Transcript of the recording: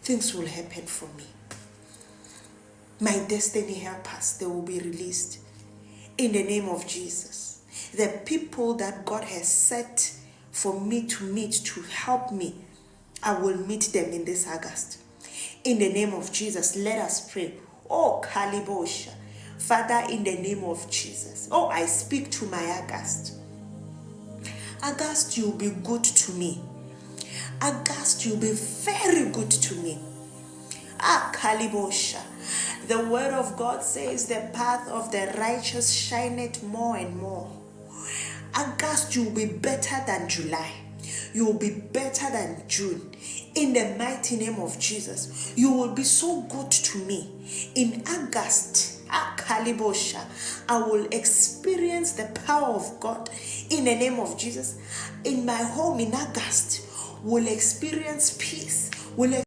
things will happen for me. My destiny helpers, they will be released. In the name of Jesus. The people that God has set for me to meet, to help me, I will meet them in this August. In the name of Jesus, let us pray. Oh, Kalibosha. Father, in the name of Jesus. Oh, I speak to my August. August, you'll be good to me. August, you'll be very good to me. Ah, Kalibosha. The word of God says the path of the righteous shineth more and more. August, you'll be better than July. You will be better than June. In the mighty name of Jesus, you will be so good to me. In August, Kalibosha, I will experience the power of God. In the name of Jesus, in my home in August, will experience peace. Will